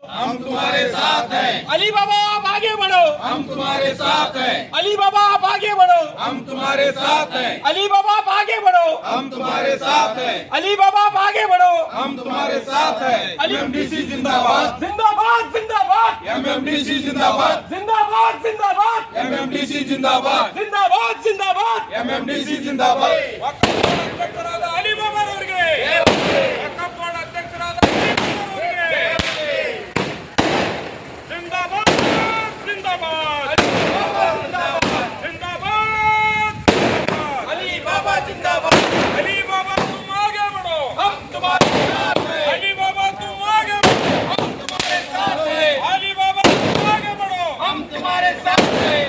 हम तुम्हारे साथ हैं। अली बाबा आप आगे बढ़ो, हम तुम्हारे साथ हैं। अली बाबा आप आगे बढ़ो, हम तुम्हारे साथ हैं। अली बाबा आप आगे बढ़ो, हम तुम्हारे साथ हैं। अली बाबा आप आगे बढ़ो, हम तुम्हारे साथ हैं। एमएमडीसी जिंदाबाद, जिंदाबाद जिंदाबाद, एमएमडीसी जिंदाबाद, जिंदाबाद जिंदाबाद, एमएमडीसी जिंदाबाद, जिंदाबाद जिंदाबाद, एमएमडीसी जिंदाबाद। ಅಧ್ಯಕ್ಷರಾದ ಅಲಿ ಬಾಬಾ ಅವರಿಗೆ ವಕ್ಫ್ ಬೋರ್ಡ್ ಅಧ್ಯಕ್ಷರಾದ जिंदाबाद जिंदाबाद जिंदाबाद, अली बाबा जिंदाबाद। अली बाबा तुम आगे बढ़ो, हम तुम्हारे साथ हैं। अली बाबा तुम आगे बढ़ो, हम तुम्हारे साथ हैं। अली बाबा तुम आगे बढ़ो, हम तुम्हारे साथ हैं।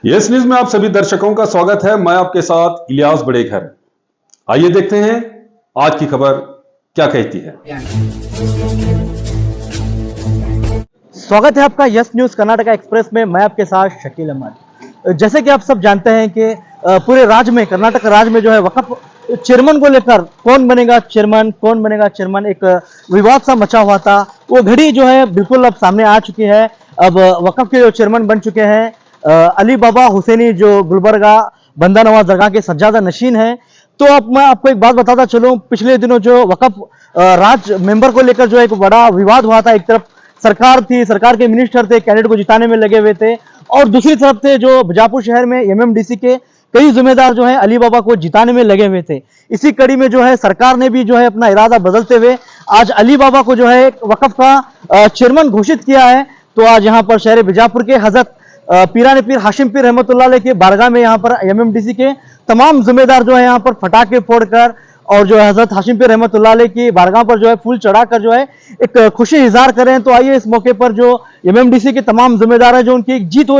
यस न्यूज में आप सभी दर्शकों का स्वागत है। मैं आपके साथ इलियास बड़ेखर। आइए देखते हैं आज की खबर क्या कहती है। स्वागत है आपका यस न्यूज कर्नाटका एक्सप्रेस में। मैं आपके साथ शकील अहमद। जैसे कि आप सब जानते हैं कि पूरे राज्य में, कर्नाटक राज्य में जो है वक्फ चेयरमैन को लेकर कौन बनेगा चेयरमैन एक विवाद सा मचा हुआ था। वो घड़ी जो है बिल्कुल अब सामने आ चुकी है। अब वक्फ के जो चेयरमैन बन चुके हैं अली बाबा हुसैनी, जो गुलबर्गा बंदा नवाज दरगाह के सज्जादा नशीन है। तो अब मैं आपको एक बात बताता चलूं, पिछले दिनों जो वक्फ राज मेंबर को लेकर जो एक बड़ा विवाद हुआ था। एक तरफ सरकार थी, सरकार के मिनिस्टर थे, कैंडिडेट को जिताने में लगे हुए थे, और दूसरी तरफ थे जो बीजापुर शहर में एमएमडीसी के कई जिम्मेदार जो है अली बाबा को जिताने में लगे हुए थे। इसी कड़ी में जो है सरकार ने भी जो है अपना इरादा बदलते हुए आज अली बाबा को जो है वक्फ का चेयरमैन घोषित किया है। तो आज यहाँ पर शहर बीजापुर के हजरत पीराने पीर हाशिम पीर रहमतुल्लाह अलैह के बारगाह में यहाँ पर एमएमडीसी के तमाम जिम्मेदार जो है यहाँ पर फटाके फोड़कर और जो है हजरत हाशिम पीर रहमतुल्लाह अलैह की बारगाह पर जो है फूल चढ़ाकर जो है एक खुशी इजहार करें। तो आइए इस मौके पर जो एमएमडीसी के तमाम जिम्मेदार हैं, जो उनकी एक जीत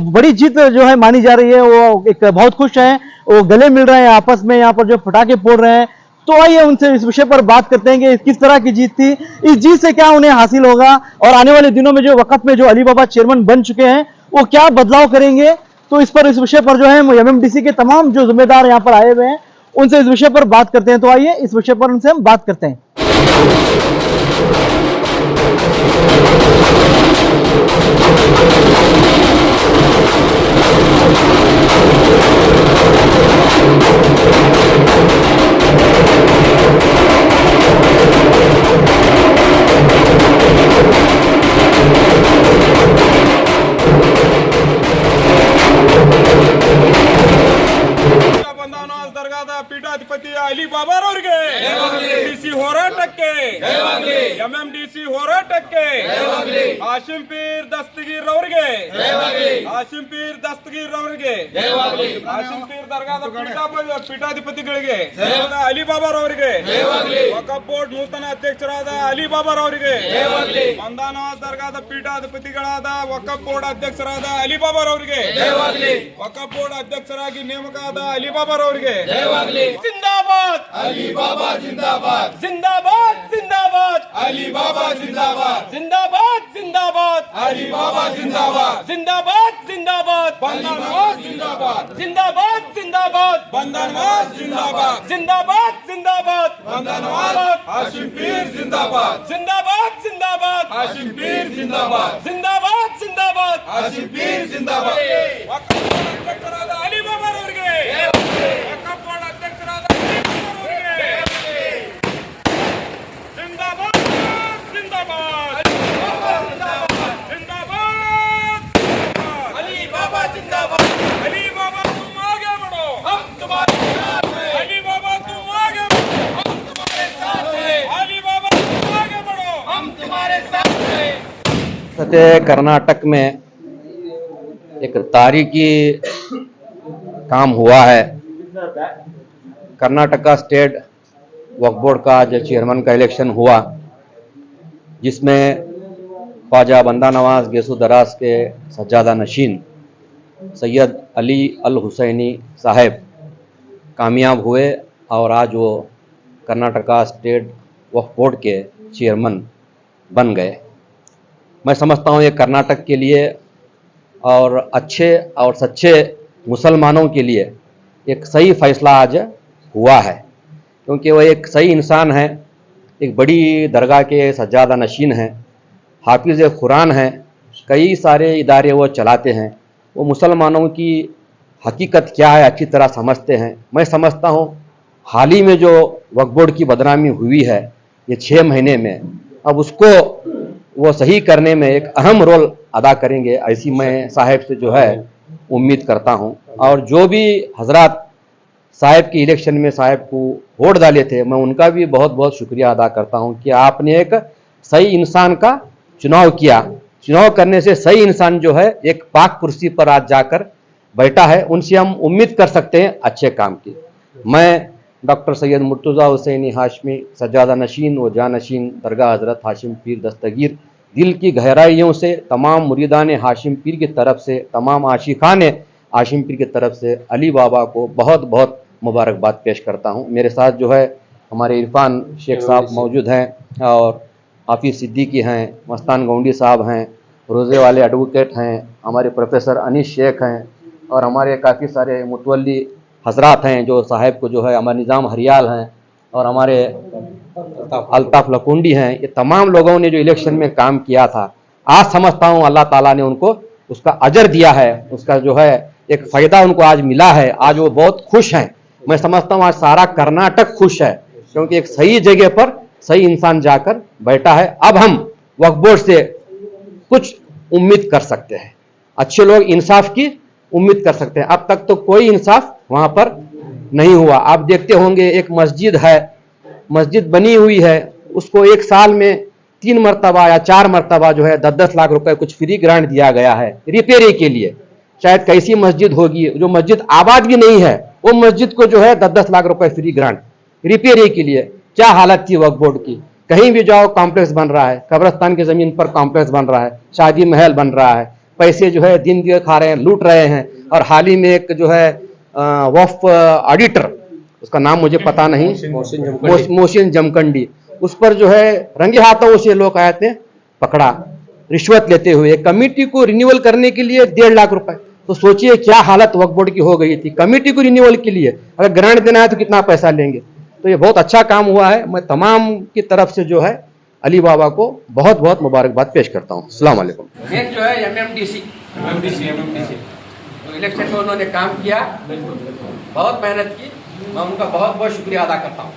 बड़ी जीत जो है मानी जा रही है, वो एक बहुत खुश हैं, वो गले मिल रहे हैं आपस में, यहाँ पर जो फटाके फोड़ रहे हैं। तो आइए उनसे इस विषय पर बात करते हैं कि किस तरह की जीत थी, इस जीत से क्या उन्हें हासिल होगा, और आने वाले दिनों में जो वक्फ में जो अली बाबा चेयरमैन बन चुके हैं वो क्या बदलाव करेंगे। तो इस विषय पर जो है एमएमडीसी के तमाम जो जिम्मेदार यहाँ पर आए हुए हैं उनसे इस विषय पर बात करते हैं। तो आइए इस विषय पर उनसे हम बात करते हैं। ಪೀಠಾಧಿಪತಿ ಅಲಿ ಬಾಬಾರವರಿಗೆ ಎಮಎಂಡಿಸಿ ಹೋರಾಟಕ್ಕೆ ಎಮಎಂಡಿಸಿ ಹೋರಾಟಕ್ಕೆ ಹಾಶಿಂ ಪೀರ್ ದಸ್ತಗೀರ್ ಅವರಿಗೆ ಹಾಶಿಂ ಪೀರ್ ದಸ್ತಗೀರ್ ಅವರಿಗೆ ಹಾಶಿಂ ಪೀರ್ ದರ್ಗಾದ ಪೀಠಾಧಿಪತಿಗಳಿಗೆ ಅಲಿ ಬಾಬಾರವರಿಗೆ ವಕ್ಫ್ ಬೋರ್ಡ್ ನೂತನ ಅಧ್ಯಕ್ಷರಾದ ಅಲಿ ಬಾಬಾರವರಿಗೆ ಬಂದಾನವಾಜ್ ದರ್ಗಾದ ಪೀಠಾಧಿಪತಿಗಳಾದ ವಕ್ಫ್ ಬೋರ್ಡ್ ಅಧ್ಯಕ್ಷರಾದ ಅಲಿ ಬಾಬಾರವರಿಗೆ ವಕ್ಫ್ ಬೋರ್ಡ್ ಅಧ್ಯಕ್ಷರಾಗಿ ನೇಮಕವಾದ ಅಲಿ ಬಾಬಾರವರಿಗೆ जिंदाबाद अली बाबा जिंदाबाद, जिंदाबाद जिंदाबाद, अली बाबा जिंदाबाद, जिंदाबाद जिंदाबाद, अली बाबा जिंदाबाद, जिंदाबाद जिंदाबाद, बंदा नवाज जिंदाबाद, जिंदाबाद जिंदाबाद, बंदा नवाज जिंदाबाद, जिंदाबाद जिंदाबाद, बंदा नवाज हाशिम पीर जिंदाबाद, जिंदाबाद जिंदाबाद, हाशिम पीर जिंदाबाद, जिंदाबाद जिंदाबाद, हाशिम पीर जिंदाबाद। वक्फ ಬೋರ್ಡ್ ಅಧ್ಯಕ್ಷರಾದ ಅಲಿ ಬಾಬಾರವರಿಗೆ ವಕ್ಫ್ ಬೋರ್ಡ್ ಅಧ್ಯಕ್ಷರಾದ ಅಲಿ ಬಾಬಾರವರಿಗೆ जिंदाबाद जिंदाबाद, जिंदाबाद अली बाबा जिंदाबाद। अली बाबा तुम आगे बढ़ो, हम तुम्हारे साथ हैं। अली बाबा तुम आगे बढ़ो, हम तुम्हारे साथ हैं। अली बाबा तुम आगे बढ़ो, हम तुम्हारे साथ हैं। कर्नाटक में एक तारीखी काम हुआ है। कर्नाटका स्टेट वक्फ बोर्ड का जो चेयरमैन का इलेक्शन हुआ, जिसमें ख्वाजा बंदा नवाज गेसु दराज के सज्जादा नशीन सैयद अली अल हुसैनी साहब कामयाब हुए और आज वो कर्नाटका स्टेट वक्फ बोर्ड के चेयरमैन बन गए। मैं समझता हूँ ये कर्नाटक के लिए और अच्छे और सच्चे मुसलमानों के लिए एक सही फैसला आज हुआ है, क्योंकि वो एक सही इंसान है, एक बड़ी दरगाह के सज्जादा नशीन हैं, हाफिज़ कुरान हैं, कई सारे इदारे वो चलाते हैं। वो मुसलमानों की हकीकत क्या है अच्छी तरह समझते हैं। मैं समझता हूँ हाल ही में जो वक्फ बोर्ड की बदनामी हुई है ये 6 महीने में, अब उसको वो सही करने में एक अहम रोल अदा करेंगे, ऐसी मैं साहब से जो है उम्मीद करता हूँ। और जो भी हजरात साहब की इलेक्शन में साहब को वोट डाले थे, मैं उनका भी बहुत बहुत शुक्रिया अदा करता हूँ कि आपने एक सही इंसान का चुनाव किया। चुनाव करने से सही इंसान जो है एक पाक कुर्सी पर आज जाकर बैठा है, उनसे हम उम्मीद कर सकते हैं अच्छे काम की। मैं डॉक्टर सैयद मुर्तज़ा हुसैनी हाशमी सज्जादा नशीन व जानशीन दरगाह हज़रत हाशिम पीर दस्तगीर दिल की गहराइयों से तमाम मुरीदान हाशिम पीर की तरफ से, तमाम आशिकान हाशिम पीर की तरफ से अली बाबा को बहुत बहुत मुबारकबाद पेश करता हूँ। मेरे साथ जो है हमारे इरफान शेख साहब मौजूद हैं और हाफिज़ सिद्दीकी हैं, मस्तान गौंडी साहब हैं, रोज़े वाले एडवोकेट हैं, हमारे प्रोफेसर अनीस शेख हैं और हमारे काफ़ी सारे मुतवल्ली हजरात हैं जो साहब को जो है हमारे निज़ाम हरियाल हैं और हमारे अल्ताफ़ लकुंडी हैं। ये तमाम लोगों ने जो इलेक्शन में काम किया था, आज समझता हूँ अल्लाह ताला ने उनको उसका अजर दिया है, उसका जो है एक फ़ायदा उनको आज मिला है। आज वो बहुत खुश हैं। मैं समझता हूँ आज सारा कर्नाटक खुश है, क्योंकि एक सही जगह पर सही इंसान जाकर बैठा है। अब हम वक्फ बोर्ड से कुछ उम्मीद कर सकते हैं, अच्छे लोग इंसाफ की उम्मीद कर सकते हैं। अब तक तो कोई इंसाफ वहां पर नहीं हुआ। आप देखते होंगे एक मस्जिद है, मस्जिद बनी हुई है, उसको एक साल में 3 मरतबा या 4 मरतबा जो है 10-10 लाख रुपए कुछ फ्री ग्रांट दिया गया है रिपेयरिंग के लिए। शायद कैसी मस्जिद होगी जो मस्जिद आबाद भी नहीं है, वो मस्जिद को जो है 10-10 लाख रुपए फ्री ग्रांट रिपेयरिंग के लिए। क्या हालत थी वक्फ बोर्ड की। कहीं भी जाओ कॉम्प्लेक्स बन रहा है, कब्रस्तान की जमीन पर कॉम्प्लेक्स बन रहा है, शादी महल बन रहा है, पैसे जो है दिन दिए खा रहे हैं, लूट रहे हैं। और हाल ही में एक जो है वक्फ ऑडिटर, उसका नाम मुझे पता नहीं, मोहसिन जमकंडी, उस पर जो है रंगे हाथों से लोग आए थे पकड़ा रिश्वत लेते हुए। कमेटी को रिन्यूअल करने के लिए 1.5 लाख रुपए। तो सोचिए क्या हालत वक्फ बोर्ड की हो गई थी। कमेटी को रिन्यूअल के लिए अगर ग्रांट देना है तो कितना पैसा लेंगे। तो ये बहुत अच्छा काम हुआ है। मैं तमाम की तरफ से जो है अली बाबा को बहुत बहुत मुबारकबाद पेश करता हूँ। अस्सलाम वालेकुम। नेक्स्ट जो है एमएमडीसी तो इलेक्शन में उन्होंने काम किया, बहुत मेहनत की, मैं उनका बहुत बहुत शुक्रिया अदा करता हूँ।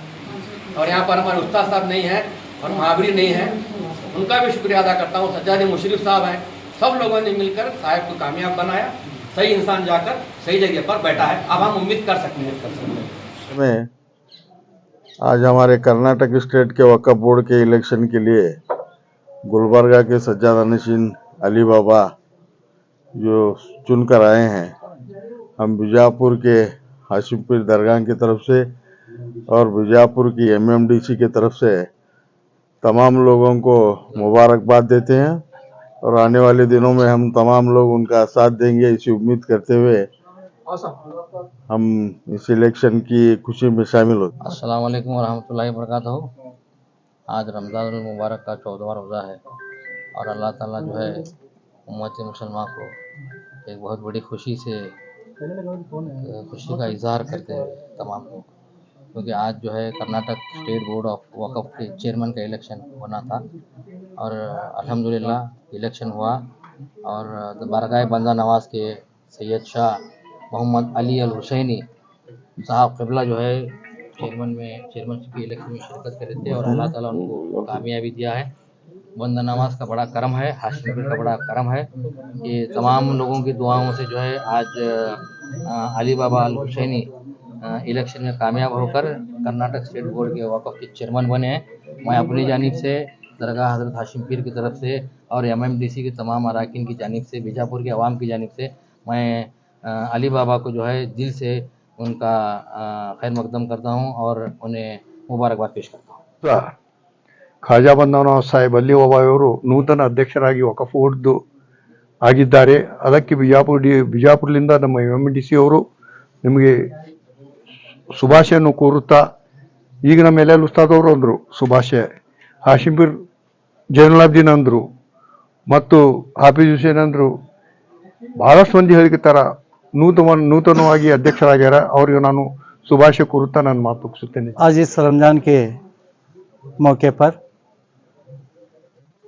और यहाँ पर हमारे उस्ताद साहब नहीं हैं और महावरी नहीं हैं, उनका भी शुक्रिया अदा करता हूँ। सज्जाद मुशर्रफ साहब हैं, सब लोगों ने मिलकर साहब को कामयाब बनाया। सही इंसान जाकर सही जगह पर बैठा है। अब हम उम्मीद कर सकते हैं। में आज हमारे कर्नाटक स्टेट के वक्फ बोर्ड के इलेक्शन के लिए गुलबर्गा के सज्जादा नशीन अली बाबा जो चुनकर आए हैं, हम बीजापुर के हाशिम पीर दरगाह की तरफ से और बीजापुर की एमएमडीसी की तरफ से तमाम लोगों को मुबारकबाद देते हैं और आने वाले दिनों में हम तमाम लोग उनका साथ देंगे इसी उम्मीद करते हुए हम इस इलेक्शन की खुशी में शामिल होते हैं। अस्सलाम वालेकुम वरहमतुल्लाहि वबरकातुहू। आज रमज़ान मुबारक का 14वां रोज़ा है और अल्लाह ताला जो है उम्मत मुसलमान को एक बहुत बड़ी खुशी का इजहार करते हैं तमाम लोग, क्योंकि आज जो है कर्नाटक स्टेट बोर्ड ऑफ वक्फ के चेयरमैन का इलेक्शन होना था और अल्हम्दुलिल्लाह इलेक्शन हुआ और बारगाह बंदा नवाज के सैयद शाह मोहम्मद अली अल हुसैनी साहब क़िबला जो है चेयरमैनशिप के इलेक्शन में शिरकत करे थे और अल्लाह ताला उनको कामयाबी दिया है। बंदा नवाज का बड़ा करम है, हाशिम पीर का बड़ा करम है। ये तमाम लोगों की दुआओं से जो है आज अली बाबा अल हुसैनी इलेक्शन में कामयाब होकर कर्नाटक स्टेट बोर्ड के वक्फ के चेयरमैन बने हैं। मैं अपनी जानिब से दरगाह हज़रत हाशिम पीर की तरफ से और एमएमडीसी के तमाम अरकान की जानिब से, बीजापुर के अवाम की जानिब से मैं अली बाबा को जो है दिल से उनका खैर मकदम करता हूँ और उन्हें मुबारकबाद पेश करता हूँ। ಖಾಜಾ ಬಂದವನವ ಸಾಹೇಬ್ ಅಲಿ ಬಾಬಾಯವರು ನೂತನ ಅಧ್ಯಕ್ಷರಾಗಿ ವಕಫ್ ಬೋರ್ಡ್ದು ಆಗಿದ್ದಾರೆ. ಅದಕ್ಕೆ ಬಿಜಾಪುರದಿಂದ ನಮ್ಮ MMDC ಅವರು ನಿಮಗೆ ಶುಭಾಶಯನ್ನು ಕೋರುತ್ತಾ, ಈಗ ನಮ್ಮ ಎಲ್ ಉಸ್ತಾದ್ ಅವರು ಅಂದರು ಶುಭಾಶಯ, ಹಾಶಿಂಪೀರ್ ಜೈನುಲಾಬ್ದೀನ್ ಅಂದರು ಮತ್ತು ಹಾಫೀಜ್ ಹುಸೇನ್ ಅಂದರು. ಬಹಳಷ್ಟು ಮಂದಿ ಹೇಳಿರ್ತಾರ ನೂತನವಾಗಿ ಅಧ್ಯಕ್ಷರಾಗ್ಯಾರ. ಅವರಿಗೆ ನಾನು ಶುಭಾಶಯ ಕೋರುತ್ತಾ ನಾನು ಮಾತು ಮುಗಿಸುತ್ತೇನೆ. आज इस रमजान के मौके पर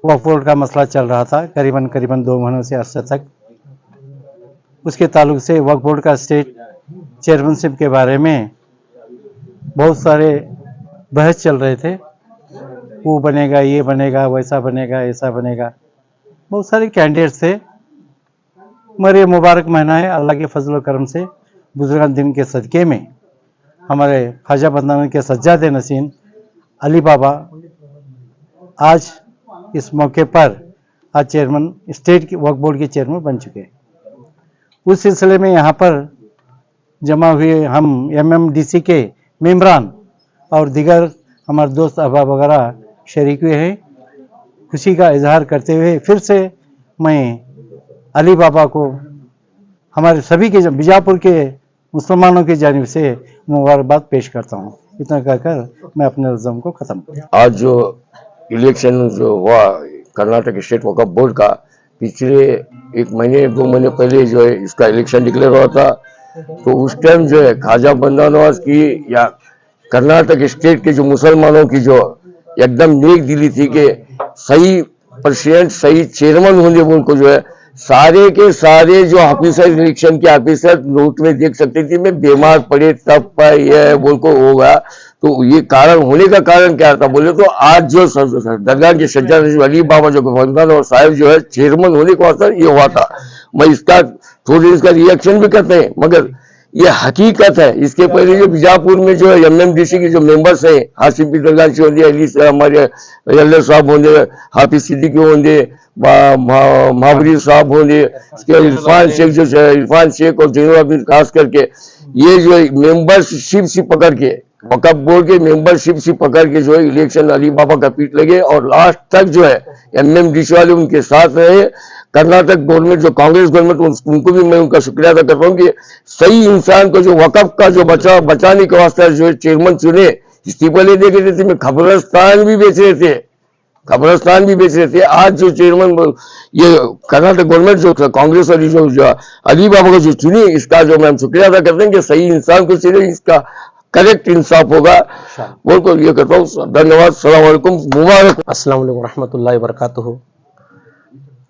वक्फ बोर्ड का मसला चल रहा था करीबन 2 महीनों से अरसे तक। उसके ताल्लुक से वक्फ बोर्ड का स्टेट चेयरमैनशिप के बारे में बहुत सारे बहस चल रहे थे। वो बनेगा, ये बनेगा, वैसा बनेगा, ऐसा बनेगा। बहुत सारे कैंडिडेट्स थे, मगर ये मुबारक महीना है। अल्लाह के फजल व करम से बुजुर्गान दिन के सदक़े में हमारे ख्वाजा बंदाना के सज्जाद नसीन अली बाबा आज इस मौके पर आज चेयरमैन स्टेट के वक्फ बोर्ड के चेयरमैन बन चुके हैं। उस सिलसिले में यहाँ पर जमा हुए हम MMDC के मेम्बरान और दीगर हमारे दोस्त अहबाब वगैरह शरीक हुए हैं। खुशी का इजहार करते हुए फिर से मैं अली बाबा को हमारे सभी के बीजापुर के मुसलमानों की जानिब से मुबारकबाद पेश करता हूँ। इतना कहकर मैं अपने लफ्ज़ों को ख़त्म करता हूँ। आज जो इलेक्शन जो हुआ कर्नाटक स्टेट वक्फ बोर्ड का, पिछले 1 महीने 2 महीने पहले जो है इसका इलेक्शन डिक्लेयर हुआ था। तो उस टाइम जो है ख्वाजा बंदा नवाज की या कर्नाटक स्टेट के जो मुसलमानों की जो एकदम नेक दिली थी कि सही प्रेसिडेंट, सही चेयरमैन होने उनको जो है सारे के सारे जो ऑफिसर, इलेक्शन के ऑफिसर नोट में देख सकते थे मैं बीमार पड़े तब पर यह बोल को होगा। तो ये कारण होने का कारण क्या था बोले तो आज जो दरगाह के सज्जाद अली बाबा जो गवर्नर और साहब जो है चेयरमैन होने का असर ये हुआ था। मैं इसका थोड़ी इसका रिएक्शन भी करते हैं, मगर ये हकीकत है। इसके पहले जो बीजापुर में जो MMDC के जो मेंबर्स हैं, हाशिम दरगाह से होंगे, अली हमारे अल्लाह साहब होंगे, हाफिज सिद्दीकी होंगे, महाबरी साहब होंगे, इरफान शेख जो इरफान शेख और जैनुलाब्दीन खास करके ये जो मेंबरशिप से पकड़ के वक्फ बोर्ड के मेंबरशिप से पकड़ के जो है इलेक्शन अली बाबा का पीठ लगे और लास्ट तक जो है MMDC वाले उनके साथ रहे। कर्नाटक गवर्नमेंट जो कांग्रेस गवर्नमेंट उनको भी मैं उनका शुक्रिया अदा करता हूँ कि सही इंसान को जो वक्फ का जो बचाने के वास्ते जो है चेयरमैन चुने। इस्तीफा ले दे के थे खबरस्तान भी बेच रहे थे, आज जो चेयरमैन ये कर्नाटक गवर्नमेंट जो कांग्रेस वाली जो अली बाबा को जो चुनी, इसका जो मैं शुक्रिया अदा करते हैं कि सही इंसान को चुने, इसका करेक्ट इंसाफ होगा बोल को ये करता हूँ। धन्यवाद। अस्सलाम वालेकुम, मुबारक। अस्सलाम वालेकुम रहमतुल्लाहि व बरकातुहू।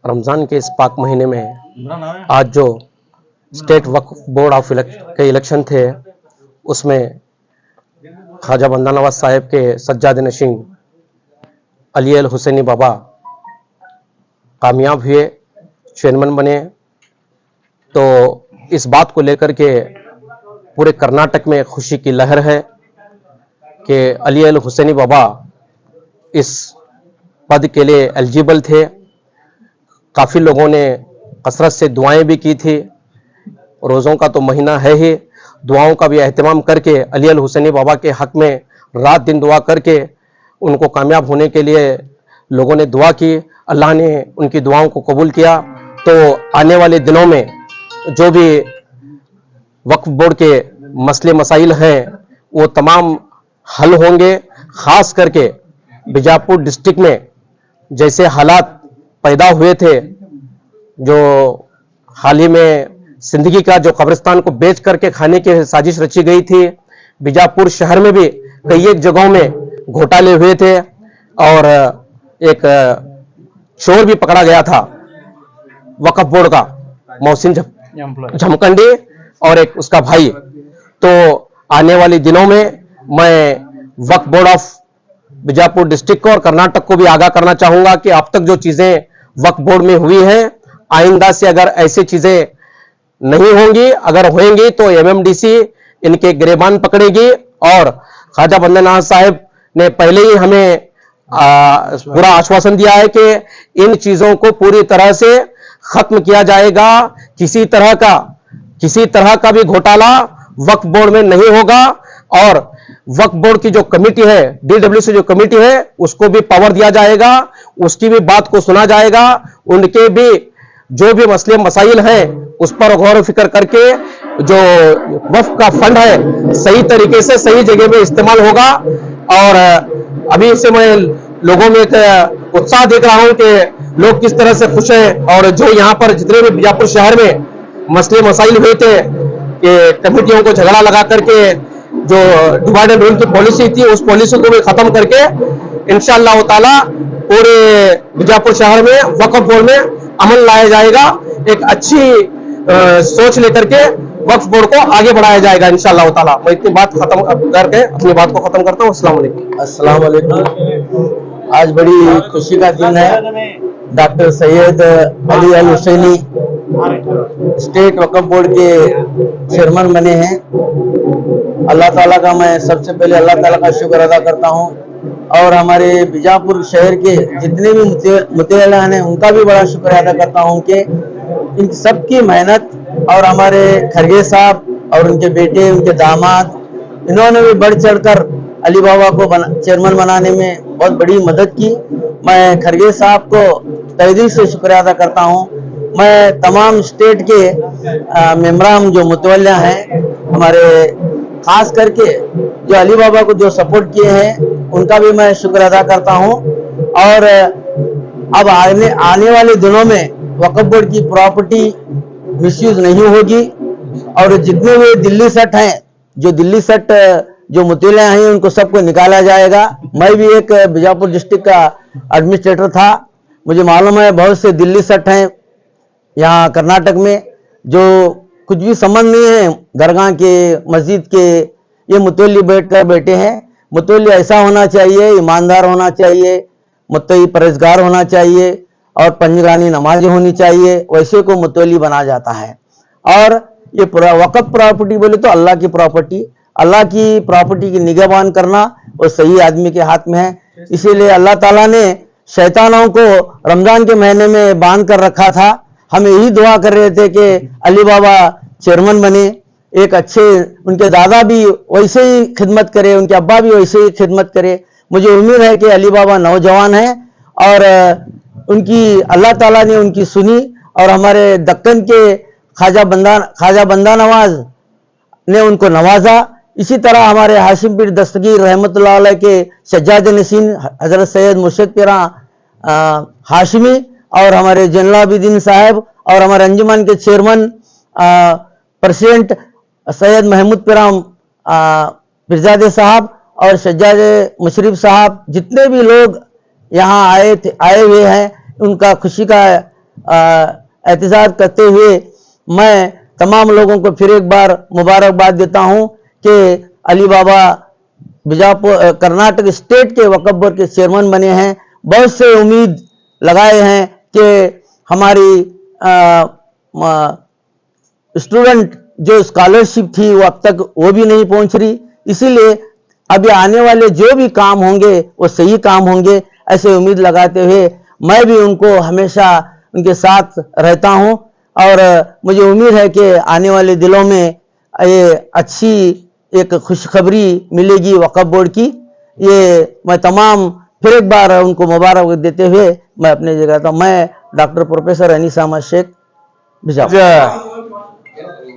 रमज़ान के इस पाक महीने में आज जो स्टेट वक्फ बोर्ड ऑफ के इलेक्शन थे उसमें ख्वाजा बंदा नवाज साहब के सज्जाद नशीन अली अल हुसैनी बाबा कामयाब हुए, चेयरमैन बने। तो इस बात को लेकर के पूरे कर्नाटक में खुशी की लहर है कि अली अल हुसैनी बाबा इस पद के लिए एलिजिबल थे। काफ़ी लोगों ने कसरत से दुआएं भी की थी। रोज़ों का तो महीना है ही, दुआओं का भी अहतमाम करके अली अल हुसैनी बाबा के हक़ में रात दिन दुआ करके उनको कामयाब होने के लिए लोगों ने दुआ की। अल्लाह ने उनकी दुआओं को कबूल किया। तो आने वाले दिनों में जो भी वक्फ बोर्ड के मसले मसाइल हैं वो तमाम हल होंगे। ख़ास करके बीजापुर डिस्ट्रिक्ट में जैसे हालात पैदा हुए थे, जो हाल ही में जिंदगी का जो कब्रिस्तान को बेच करके खाने की साजिश रची गई थी, बीजापुर शहर में भी कई एक जगहों में घोटाले हुए थे और एक चोर भी पकड़ा गया था वक्फ बोर्ड का, मोहसिन झमकंडी और एक उसका भाई। तो आने वाले दिनों में मैं वक्फ बोर्ड ऑफ बीजापुर डिस्ट्रिक्ट को और कर्नाटक को भी आगाह करना चाहूंगा कि अब तक जो चीजें वक्फ बोर्ड में हुई हैं, आइंदा से अगर ऐसी चीजें नहीं होंगी, अगर होंगी तो MMDC इनके गिरेबान पकड़ेगी। और ख्वाजा बंदा नवाज साहब ने पहले ही हमें पूरा आश्वासन दिया है कि इन चीजों को पूरी तरह से खत्म किया जाएगा। किसी तरह का किसी तरह का भी घोटाला वक्फ बोर्ड में नहीं होगा और वक्फ बोर्ड की जो कमेटी है, DWC जो कमेटी है, उसको भी पावर दिया जाएगा, उसकी भी बात को सुना जाएगा, उनके भी जो भी मसले मसाइल हैं उस पर गौर फिक्र करके जो वक्फ का फंड है सही तरीके से सही जगह में इस्तेमाल होगा। और अभी से मैं लोगों में एक उत्साह देख रहा हूं कि लोग किस तरह से खुश हैं। और जो यहाँ पर जितने भी बीजापुर शहर में मसले मसाइल हुए थे कि कमेटियों को झगड़ा लगा करके जो डिवाइड एंड रूल की पॉलिसी थी, उस पॉलिसी को भी खत्म करके इंशाअल्लाह ताला पूरे बीजापुर शहर में वक्फ बोर्ड में अमल लाया जाएगा। एक अच्छी सोच लेकर के वक्फ बोर्ड को आगे बढ़ाया जाएगा इंशाअल्लाह ताला। मैं इतनी बात खत्म करके अपनी बात को खत्म करता हूँ। अस्सलाम वालेकुम। आज बड़ी खुशी का दिन है। डॉक्टर सैयद अली अल हुसैनी स्टेट वक्फ बोर्ड के चेयरमैन बने हैं। अल्लाह ताला का मैं सबसे पहले अल्लाह ताला का शुक्र अदा करता हूँ और हमारे बीजापुर शहर के जितने भी मुतेला हैं उनका भी बड़ा शुक्र अदा करता हूँ कि इन सबकी मेहनत और हमारे खरगे साहब और उनके बेटे, उनके दामाद, इन्होंने भी बढ़ चढ़कर अली बाबा को चेयरमैन बनाने में बहुत बड़ी मदद की। मैं खरगे साहब को तहे दिल से शुक्र अदा करता हूँ। मैं तमाम स्टेट के मेम्बरान जो मुतवल्ला हैं हमारे, खास करके जो अली बाबा को जो सपोर्ट किए हैं उनका भी मैं शुक्र अदा करता हूँ। और अब आने वाले दिनों में वक्फ बोर्ड की प्रॉपर्टी मिसयूज नहीं होगी और जितने भी दिल्ली सट हैं, जो दिल्ली सट जो मुतवल्ले हैं उनको सबको निकाला जाएगा। मैं भी एक बीजापुर डिस्ट्रिक्ट का एडमिनिस्ट्रेटर था, मुझे मालूम है बहुत से दिल्ली सट हैं यहाँ कर्नाटक में जो कुछ भी संबंध नहीं है दरगाह के, मस्जिद के, ये मुतवल्ली बैठकर बैठे हैं। मुतवल्ली ऐसा होना चाहिए, ईमानदार होना चाहिए, मुत्तकी परहेजगार होना चाहिए और पंजगानी नमाज होनी चाहिए, वैसे को मुतवल्ली बना जाता है। और ये वक्फ प्रॉपर्टी बोले तो अल्लाह की प्रॉपर्टी, अल्लाह की प्रॉपर्टी की निगहबान करना वो सही आदमी के हाथ में है। इसीलिए अल्लाह ताला ने शैतानों को रमजान के महीने में बांध कर रखा था। हम यही दुआ कर रहे थे कि अली बाबा चेयरमैन बने, एक अच्छे, उनके दादा भी वैसे ही खिदमत करे, उनके अब्बा भी वैसे ही खिदमत करे। मुझे उम्मीद है कि अली बाबा नौजवान हैं और उनकी अल्लाह ताला ने उनकी सुनी और हमारे दक्कन के ख्वाजा बंदा नवाज ने उनको नवाजा। इसी तरह हमारे हाशिम पीर दस्तगीर रहमतुल्लाह अलैह के सज्जाद नशीन हजरत सैयद मुर्शिद पीरा हाशिमी और हमारे जैनुलाब्दीन साहब और हमारे अंजुमन के चेयरमैन प्रेसिडेंट सैयद महमूद पीराम पिरजादे साहब और सज्जाद मुशरिफ साहब, जितने भी लोग यहाँ आए हुए हैं, उनका खुशी का एहतजाज करते हुए मैं तमाम लोगों को फिर एक बार मुबारकबाद देता हूँ कि अली बाबा बीजापुर कर्नाटक स्टेट के वक्फ बोर्ड के चेयरमैन बने हैं। बहुत से उम्मीद लगाए हैं कि हमारी स्टूडेंट जो स्कॉलरशिप थी वो अब तक वो भी नहीं पहुंच रही। इसीलिए अभी आने वाले जो भी काम होंगे वो सही काम होंगे, ऐसे उम्मीद लगाते हुए मैं भी उनको हमेशा उनके साथ रहता हूं और मुझे उम्मीद है कि आने वाले दिनों में ये अच्छी एक खुशखबरी मिलेगी वक्फ बोर्ड की। ये मैं तमाम फिर एक बार उनको मुबारक देते हुए मैं अपने जगह था। मैं डॉक्टर प्रोफेसर अनीस अहमद शेख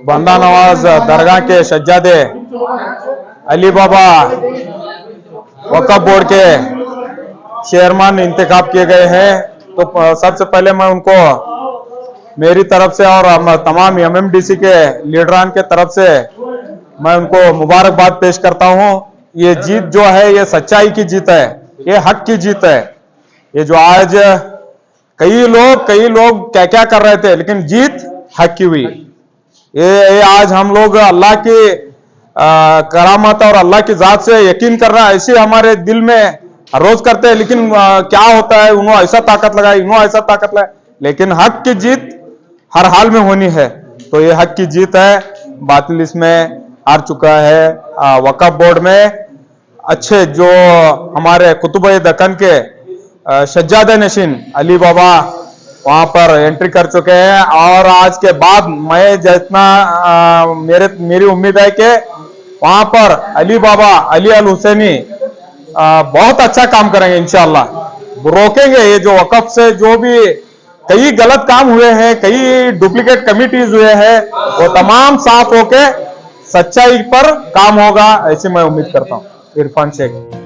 बंदा नवाज दरगाह के सज्जादे अली बाबा वक्फ बोर्ड के चेयरमैन इंतखाब किए गए हैं। तो सबसे पहले मैं उनको मेरी तरफ से और तमाम MMDC के लीडरान के तरफ से मैं उनको मुबारकबाद पेश करता हूं। ये जीत जो है ये सच्चाई की जीत है, ये हक की जीत है। ये जो आज कई लोग क्या क्या कर रहे थे, लेकिन जीत हक की हुई। ये आज हम लोग अल्लाह की करामत और अल्लाह की जात से यकीन करना ऐसे हमारे दिल में हर रोज करते हैं, लेकिन क्या होता है, उन्होंने ऐसा ताकत लगाई, उन्होंने ऐसा ताकत लगाई, लेकिन हक की जीत हर हाल में होनी है। तो ये हक की जीत है, बातिल इसमें हार चुका है। वक्फ बोर्ड में अच्छे जो हमारे कुतुब दक्कन के सज्जाद नशीन अली बाबा वहां पर एंट्री कर चुके हैं और आज के बाद मैं जितना मेरी उम्मीद है कि वहां पर अली बाबा अली अल हुसैनी बहुत अच्छा काम करेंगे इंशाअल्लाह। रोकेंगे ये जो वक़्फ़ से जो भी कई गलत काम हुए हैं, कई डुप्लीकेट कमिटीज हुए हैं, वो तमाम साफ होके सच्चाई पर काम होगा, ऐसी मैं उम्मीद करता हूँ। इरफान शेख।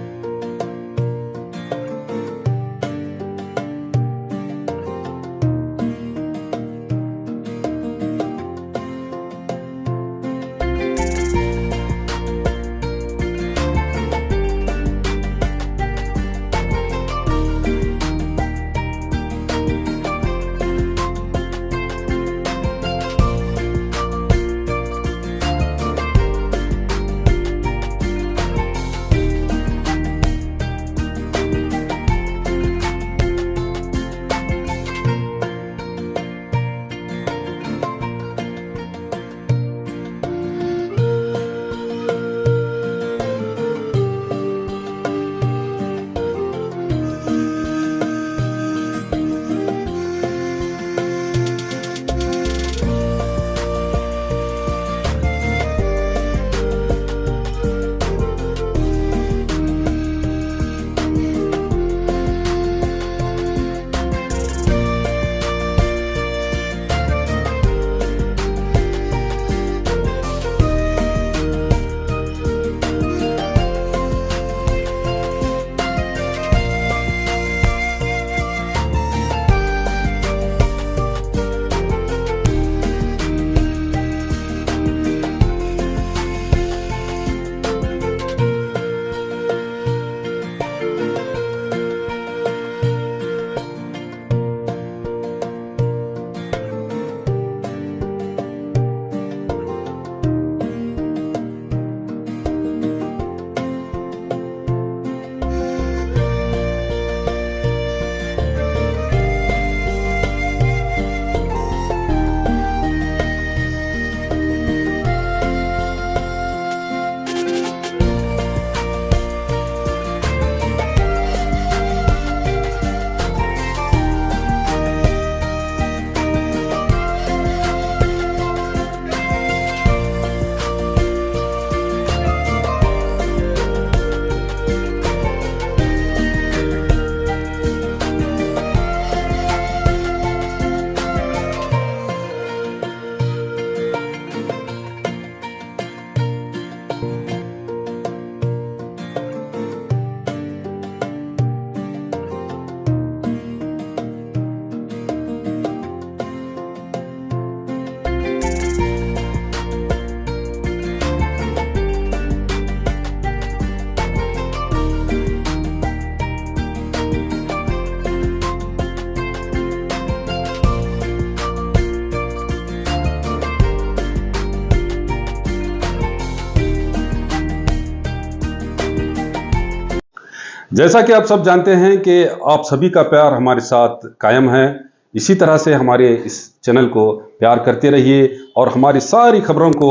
जैसा कि आप सब जानते हैं कि आप सभी का प्यार हमारे साथ कायम है। इसी तरह से हमारे इस चैनल को प्यार करते रहिए और हमारी सारी खबरों को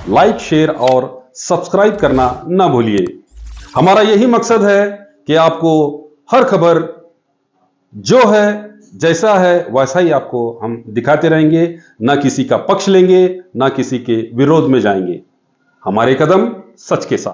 लाइक, शेयर और सब्सक्राइब करना ना भूलिए। हमारा यही मकसद है कि आपको हर खबर जो है, जैसा है वैसा ही आपको हम दिखाते रहेंगे, ना किसी का पक्ष लेंगे, ना किसी के विरोध में जाएंगे। हमारे कदम सच के साथ।